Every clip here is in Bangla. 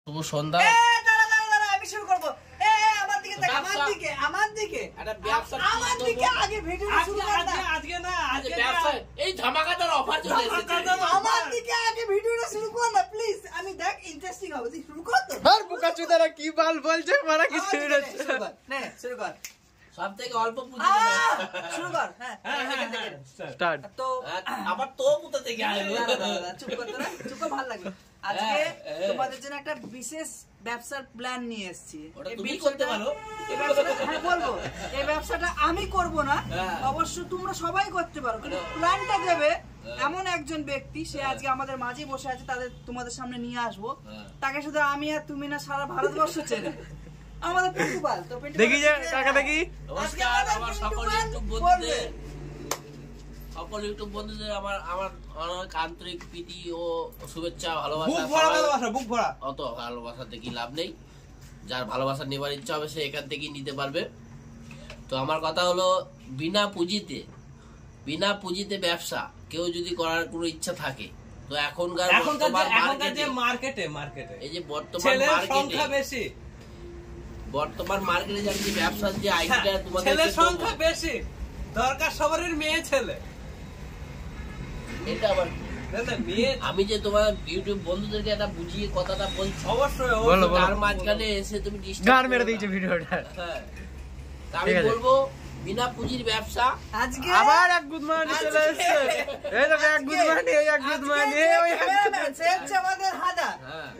শুভ সন্ধ্যা। আমি শুরু করব। আমার দিকে দেখ, আমার দিকে একটা ব্যবসা, আমার দিকে আগে ভিডিওটা শুরু কর না। আজকে না, আজকে ব্যবসা এই ধামাকাদার অফার চলে এসেছে। আমার দিকে আগে ভিডিওটা শুরু কর না প্লিজ। আমি দেখ ইন্টারেস্টিং হবে, তুই শুরু কর তো। আর বোকাচোদারা কি বাল বলছে মারা কি শুরু হচ্ছে। নে শুরু কর। সবথেকে অল্প পুঁজি শুরু কর। হ্যাঁ স্টার্ট। তো আবার তো কোথা থেকে আইলো? চুপ কর তোরা, চুপ কর, ভালো লাগবে। আজকে তোমাদের জন্য একটা বিশেষ ব্যবসার প্ল্যান নিয়ে এসেছি। ওটা তুমি করতে পারো। এই ব্যবসাটা হ্যাঁ বলবো, এই ব্যবসাটা আমি করব না, অবশ্য তোমরা সবাই করতে পারো, কিন্তু প্ল্যানটা দেবে এমন একজন ব্যক্তি, সে আজকে আমাদের মাঝে বসে আছে, তাদের তোমাদের সামনে নিয়ে আসবো। তাকে শুধু আমি আর তুমি না, সারা ভারতবর্ষ চেনে আমাদের প্রিন্সিপাল। তো দেখি যে কাকা দেখি। নমস্কার আমার সকল ইউটিউব বন্ধুদের, সকল ইউটিউব বন্ধুদের আমার অনেক আন্তরিক প্রীতি ও শুভেচ্ছা, ভালোবাসা। বুক ভরা ভালোবাসা, বুক ভরা। অত ভালোবাসা দেখি লাভ নেই, যার ভালোবাসা নেবার ইচ্ছা হবে সে এখান থেকেই নিতে পারবে। তো আমার কথা হলো, বিনা পুঁজিতে ব্যবসা কেউ যদি করার কোনো ইচ্ছা থাকে, তো এখনকার যে মার্কেটে এই যে বর্তমান মার্কেটে যে ব্যবসার যে আইডিয়া তোমাদের ছেলের সংখ্যা বেশি, দরকার সবারই মেয়ে ছেলে। এটা আবার আমি যে তোমার ইউটিউব বন্ধুদেরকে একটা বুঝিয়ে কথাটা বলছি, অবশ্যই তার মাঝখানে এসে তুমি গান মেরে দিয়েছো ভিডিওটা। হ্যাঁ, আমি বলবো বিনা পুঁজির ব্যবসা। আজকে আবার এক গুদমানি চলে এসেছে। এই দেখো এক গুদমানি, এই এক গুদমানি, ওই এক গুদমানি। সেটা আমাদের হাদা।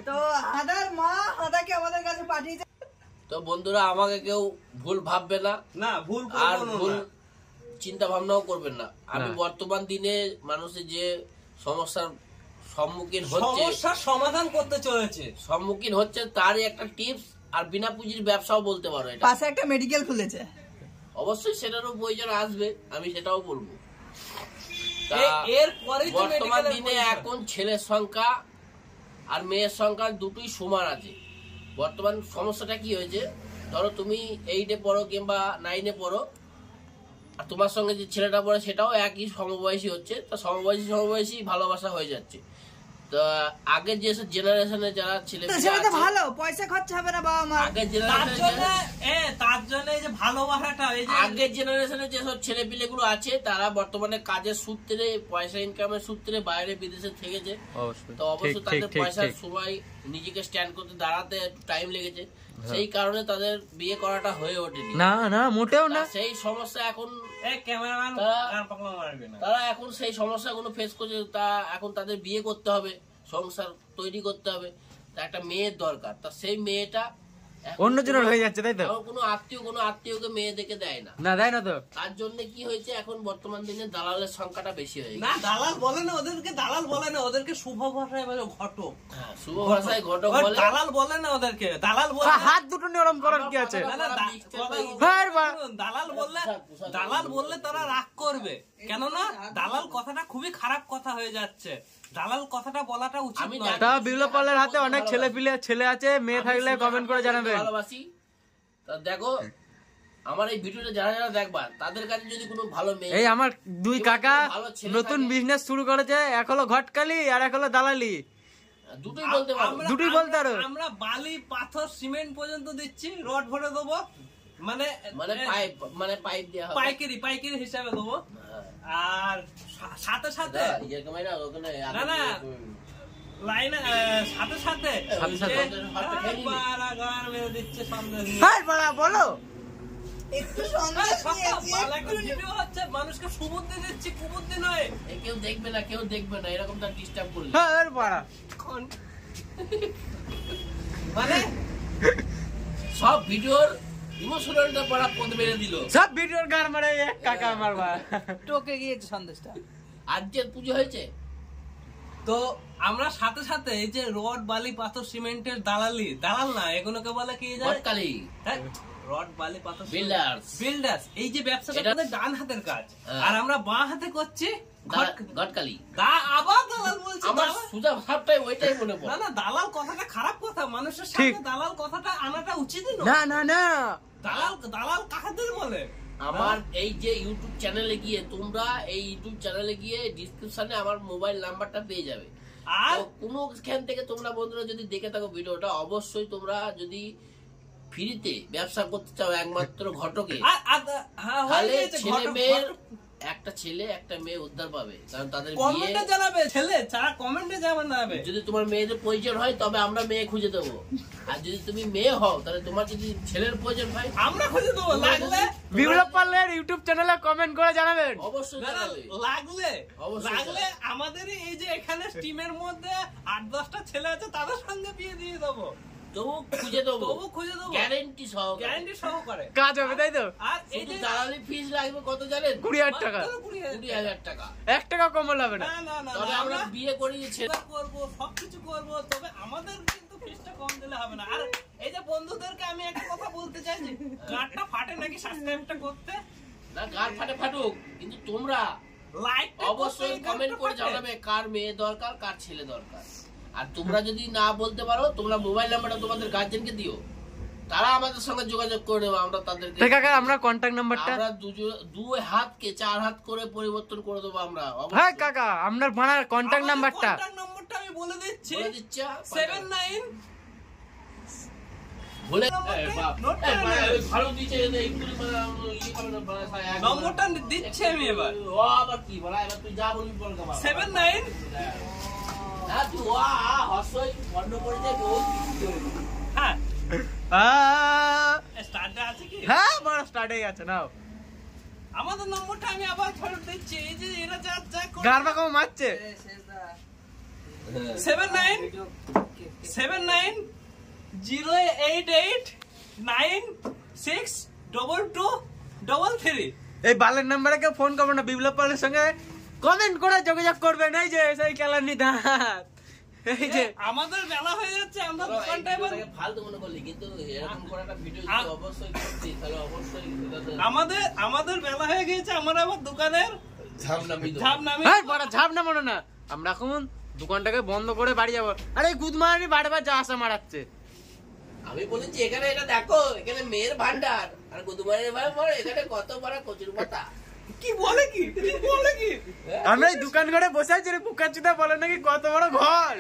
তো হাদার মা হাদাকে আমাদের কাছে পাঠিয়েছে। তো বন্ধুরা, আমাকে কেউ ভুল ভাববে না, ভুল আর ভুল চিন্তা ভাবনাও করবেন না। আমি বর্তমান দিনে মানুষের যে সমস্যার সম্মুখীন সমাধান করতে চলেছে, তারই একটা টিপস, আর বিনা পুঁজির ব্যবসাও বলতে পারো। এটা পাশে একটা মেডিকেল খুলেছে, অবশ্যই সেটারও প্রয়োজন আসবে, আমি সেটাও বলবো। এরপরে বর্তমান দিনে এখন ছেলের সংখ্যা আর মেয়ের সংখ্যা দুটোই সমান আছে। বর্তমান সমস্যাটা কি হয়েছে, ধরো তুমি 8-এ পড়ো কিংবা 9-এ পড়ো, আর তোমার সঙ্গে যে ছেলেটা পড়ে সেটাও একই সমবয়সী হচ্ছে, তো সমবয়সী ভালোবাসা হয়ে যাচ্ছে। তো আগের যে জেনারেশনে যারা ছেলে ভালো পয়সা খরচা হবে না বাবা মা, আগের জেনারেশনে যেসব ছেলে পিলে গুলো আছে, তারা বর্তমানে কাজের সূত্রে, পয়সা ইনকামের সূত্রে বাইরে বিদেশে থেকেছে। তো অবশ্যই তাদের পয়সার সময় নিজেকে স্ট্যান্ড করতে দাঁড়াতে একটু টাইম লেগেছে, সেই কারণে তাদের বিয়ে করাটা হয়ে ওঠেনি। না মোটেও না। সেই সমস্যা এখন তারা এখন সেই সমস্যাগুলো ফেস করছে। তা এখন তাদের বিয়ে করতে হবে, সংসার তৈরি করতে হবে, তা একটা মেয়ের দরকার। তা সেই মেয়েটা অন্য জনের হয়ে যাচ্ছে, তাই তো? কোনো আত্মীয়কে মেয়ে দেখে দেয় না, দেয় না। তো তার জন্য কি হয়েছে, এখন বর্তমান দিনে দালালের সংখ্যাটা বেশি হয়ে গেছে। না, দালাল বলে না ওদেরকে, দালাল বলে না ওদেরকে, শুভ ভাষায় বলে ঘটক। হ্যাঁ, শুভ ভাষায় ঘটক বলে, দালাল বলে না ওদেরকে। দালাল বলে হাত দুটো নরম করার কি আছে? দালাল বললে তারা রাগ করবে, কেননা দালাল কথাটা খুবই খারাপ কথা হয়ে যাচ্ছে। দালাল কথাটা বলাটা উচিত নয়। তা বিপ্লবের হাতে অনেক ছেলে আছে, মেয়ে থাকলে কমেন্ট করে জানাবেন। ভালোবাসি। তা দেখো, আমার এই ভিডিওটা যারা দেখবা, তাদের কাছে যদি কোনো ভালো মেয়ে, এই আমার দুই কাকা নতুন বিজনেস শুরু করেছে, এক হলো ঘটকালি আর এক হলো দালালি। দুটোই বলতে পারো, দুটোই বলতে পারো। আমরা বালি পাথর সিমেন্ট পর্যন্ত দিচ্ছি, রড ভরে দেবো, পাইপ দেওয়া হবে, পাইকারি হিসাবে দেবো। আর সাথে সাথে বলো মানুষকে সুবুদ্ধি দিচ্ছি, কুবুদ্ধি নয়। কেউ দেখবে না এরকম তার ডিস্টার্ব করলে। মানে সব ভিডিওর ইমোশনালটা পড়া পদ মেরে দিল, সব ভিডিওর গান মারে এক কাকা আমার টোকে গিয়েছে সন্দেশটা। আজকের পুজো হয়েছে, তো আমরা সাথে সাথে এই যে রড বালি পাথর সিমেন্টের দালাল না, এগুলোকে বলে কি যায়, রড বালি পাথর বিল্ডার্স। এই যে ব্যবসাটা আমাদের ডান হাতের কাজ, আর আমরা বাঁ হাতে করছি ঘটকালি। আবার দালাল বলছে, আমার সোজা ভাবটাই ওইটাই মনে পড়ে। না, দালাল কথাটা খারাপ কথা, মানুষের সামনে দালাল কথাটা আনাটা উচিত নয়। না, দালাল কাকে বলে? আমার এই যে ইউটিউব চ্যানেলে গিয়ে, তোমরা এই ইউটিউব চ্যানেলে গিয়ে ডিসক্রিপশনে আমার মোবাইল নাম্বারটা পেয়ে যাবে। আর কোনোখান থেকে তোমরা বন্ধুরা যদি দেখে থাকো ভিডিওটা, অবশ্যই তোমরা যদি ফ্রিতে ব্যবসা করতে চাও একমাত্র ঘটকে, তাহলে ছেলে মেয়ের একটা ছেলে একটা মেয়ে উদ্ধার পাবে, কারণ তাদের কমেন্টে জানাবে ছেলে, যারা কমেন্টে জানাবে। যদি তোমার মেয়েদের প্রয়োজন হয় তবে আমরা মেয়ে খুঁজে দেবো, আর যদি তুমি মেয়ে হও তাহলে তোমার যদি ছেলের প্রয়োজন হয় আমরা খুঁজে দেবো। লাগলে বিপ্লব পালের ইউটিউব চ্যানেলে কমেন্ট করে জানাবেন, অবশ্যই জানাবে। লাগলে আমাদের এই যে এখানে টিমের মধ্যে 8-10টা ছেলে আছে, তাদের সঙ্গে বিয়ে দিয়ে দেবো, তবু খুঁজে দেবো, গ্যারান্টি সহকারে কাজ হবে, তাই তো? আর এই যে দালালি ফিস লাগবে কত জানেন? 20,000 টাকা। 20,000 টাকা, 1 টাকা কম লাগবে না। তবে আমরা বিয়ে করিয়েছি করবো, সবকিছু করবো, তবে আমাদের কিন্তু ফিসটা কম দিলে হবে না। আর এই যে বন্ধুদেরকে আমি একটা কথা বলতে চাইছি, গাঁটটা ফাটে নাকি সাবস্ক্রাইবটা করতে? না, গাঁট ফাটুক, কিন্তু তোমরা লাইক অবশ্যই কমেন্ট করে জানাবে কার মেয়ে দরকার, কার ছেলে দরকার। আর তোমরা যদি না বলতে পারো, তোমরা মোবাইল নাম্বারটা তোমাদের গার্জেনকে দিও, তারা আমাদের সঙ্গে যোগাযোগ করে নেবে, আমরা তাদেরকে আমরা কন্টাক্ট নাম্বারটা আমরা 2 হাতকে 4 হাত করে পরিবর্তন করে দেবো আমরা। হ্যাঁ কাকা, আপনার বানার কন্টাক্ট নাম্বারটা আমি বলে দিচ্ছি, বলে দিচ্ছি 79 বলে ভালো দিচ্ছে, নম্বরটা দিচ্ছি আমি এবার। আবার কি বলা, এবার তুই যা বলবি বল। 79 হ্যাঁ, তুই হর্ষই বন্ধ করে দে। হ্যাঁ হ্যাঁ, বড় স্টার্ট হয়ে গেছে। নাও আমাদের নম্বরটা আমি আবার ফেরত দিচ্ছি। এই যে এরা যা গারবা কম মারছে। 79 088 962233। এই বালের নাম্বারে কেউ ফোন করবে না, বিপ্লব পালের সঙ্গে কমেন্ট করে যোগাযোগ করবেন। এই যে সেই খেলার নিধাত, এই যে আমাদের বেলা হয়ে যাচ্ছে, আমরা দোকানটা এবার ফালতু মনে করলি, কিন্তু এরকম করে একটা ভিডিও অবশ্যই করতে, তাহলে অবশ্যই আমাদের বেলা হয়ে গেছে, আমরা আবার দোকানের ঝাপ নামি। হ্যাঁ, বড় ঝাপ না মনে না, আমরা এখন দোকানটাকে বন্ধ করে বাড়ি যাবো। আরে গুদমানি বারবার যা আসা মারাচ্ছে। আমি বলেছি এখানে এটা দেখো, এখানে মেয়ের ভান্ডার, আর গুদমানের ভাই বড়, এখানে কত বড় কচুর পাতা। কি বলে কি আমরা এই দোকান ঘরে বসে আছি, বুকাচুদা বলে নাকি কত বড় ঘর।